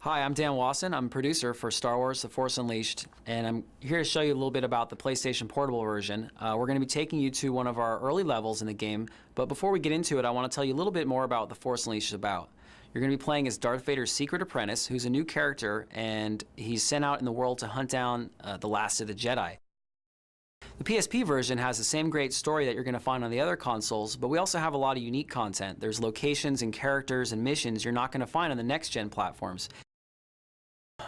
Hi, I'm Dan Wasson. I'm a producer for Star Wars: The Force Unleashed, and I'm here to show you a little bit about the PlayStation Portable version. We're going to be taking you to one of our early levels in the game, but before we get into it, I want to tell you a little bit more about what The Force Unleashed is about. You're going to be playing as Darth Vader's secret apprentice, who's a new character, and he's sent out in the world to hunt down the last of the Jedi. The PSP version has the same great story that you're going to find on the other consoles, but we also have a lot of unique content. There's locations and characters and missions you're not going to find on the next-gen platforms.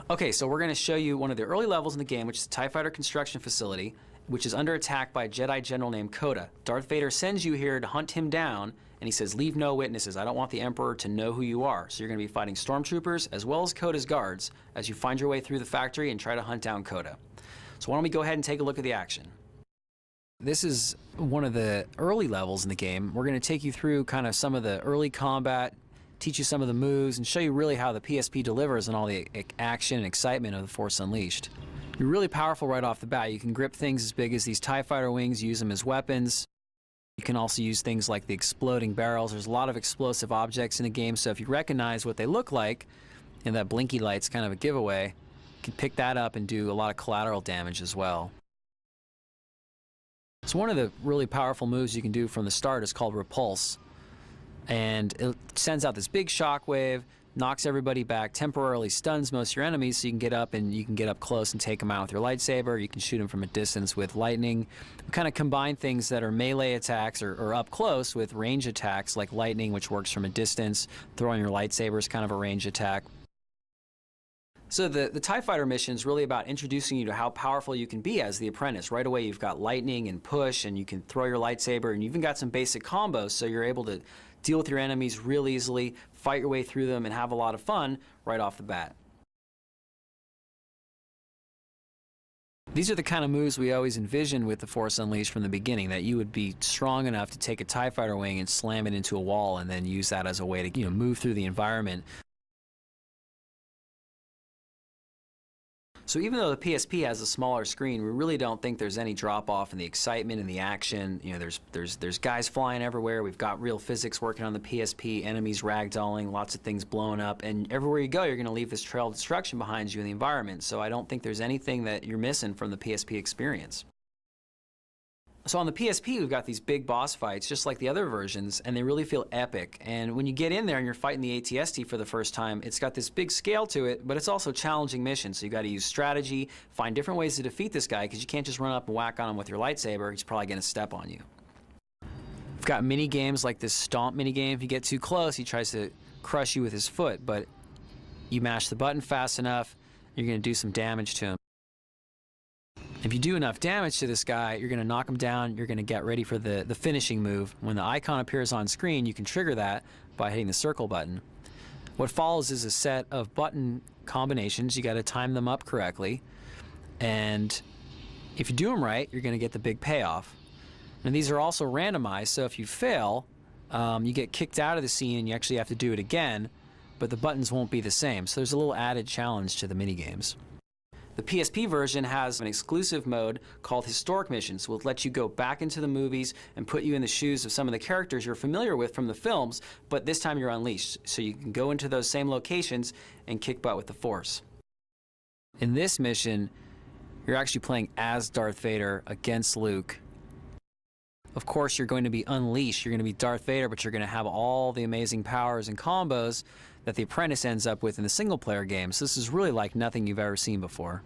Okay, so we're going to show you one of the early levels in the game, which is the TIE Fighter construction facility, which is under attack by a Jedi general named Coda. Darth Vader sends you here to hunt him down, and he says, "Leave no witnesses. I don't want the Emperor to know who you are." So you're going to be fighting stormtroopers as well as Coda's guards as you find your way through the factory and try to hunt down Coda. So why don't we go ahead and take a look at the action. This is one of the early levels in the game. We're going to take you through kind of some of the early combat, teach you some of the moves, and show you really how the PSP delivers on all the action and excitement of The Force Unleashed. You're really powerful right off the bat. You can grip things as big as these TIE Fighter wings, use them as weapons. You can also use things like the exploding barrels. There's a lot of explosive objects in the game, so if you recognize what they look like, and that blinky light's kind of a giveaway, you can pick that up and do a lot of collateral damage as well. So one of the really powerful moves you can do from the start is called Repulse. And it sends out this big shockwave, knocks everybody back, temporarily stuns most of your enemies, so you can get up and you can get up close and take them out with your lightsaber. You can shoot them from a distance with lightning. We kind of combine things that are melee attacks or up close with range attacks like lightning, which works from a distance. Throwing your lightsaber is kind of a range attack. So the TIE Fighter mission is really about introducing you to how powerful you can be as the apprentice. Right away you've got lightning and push, and you can throw your lightsaber, and you even got some basic combos, so you're able to deal with your enemies real easily, fight your way through them, and have a lot of fun right off the bat. These are the kind of moves we always envisioned with The Force Unleashed from the beginning, that you would be strong enough to take a TIE Fighter wing and slam it into a wall and then use that as a way to, move through the environment. So even though the PSP has a smaller screen, we really don't think there's any drop-off in the excitement and the action. There's guys flying everywhere. We've got real physics working on the PSP, enemies ragdolling, lots of things blowing up, and everywhere you go, you're going to leave this trail of destruction behind you in the environment. So I don't think there's anything that you're missing from the PSP experience. So on the PSP, we've got these big boss fights, just like the other versions, and they really feel epic. And when you get in there and you're fighting the AT-ST for the first time, it's got this big scale to it, but it's also challenging missions. So you've got to use strategy, find different ways to defeat this guy, because you can't just run up and whack on him with your lightsaber. He's probably going to step on you. We've got mini games like this stomp mini game. If you get too close, he tries to crush you with his foot, but you mash the button fast enough, you're going to do some damage to him. If you do enough damage to this guy, you're going to knock him down, you're going to get ready for the finishing move. When the icon appears on screen, you can trigger that by hitting the circle button. What follows is a set of button combinations. You got to time them up correctly, and if you do them right, you're going to get the big payoff. And these are also randomized, so if you fail, you get kicked out of the scene and you actually have to do it again, but the buttons won't be the same. So there's a little added challenge to the minigames. The PSP version has an exclusive mode called Historic Missions, which will let you go back into the movies and put you in the shoes of some of the characters you're familiar with from the films, but this time you're unleashed, so you can go into those same locations and kick butt with the Force. In this mission, you're actually playing as Darth Vader against Luke. Of course, you're going to be unleashed. You're going to be Darth Vader, but you're going to have all the amazing powers and combos that the apprentice ends up with in the single-player game. So this is really like nothing you've ever seen before.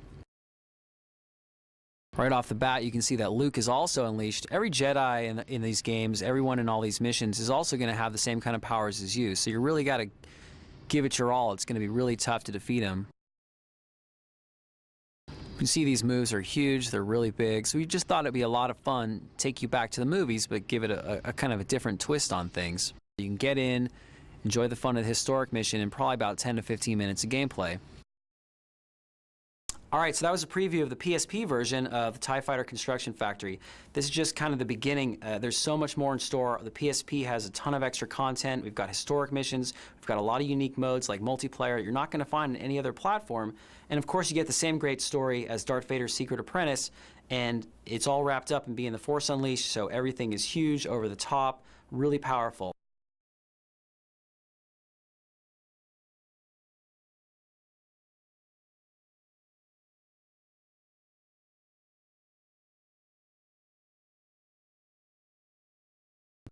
Right off the bat, you can see that Luke is also unleashed. Every Jedi in these games, everyone in all these missions, is also going to have the same kind of powers as you. So you really got to give it your all. It's going to be really tough to defeat him. You can see these moves are huge, they're really big, so we just thought it'd be a lot of fun, take you back to the movies, but give it a kind of a different twist on things. You can get in, enjoy the fun of the historic mission in probably about 10 to 15 minutes of gameplay. Alright, so that was a preview of the PSP version of the TIE Fighter Construction Factory. This is just kind of the beginning. There's so much more in store. The PSP has a ton of extra content. We've got historic missions. We've got a lot of unique modes like multiplayer you're not going to find on any other platform. And of course you get the same great story as Darth Vader's secret apprentice, and it's all wrapped up in being The Force Unleashed, so everything is huge, over the top, really powerful.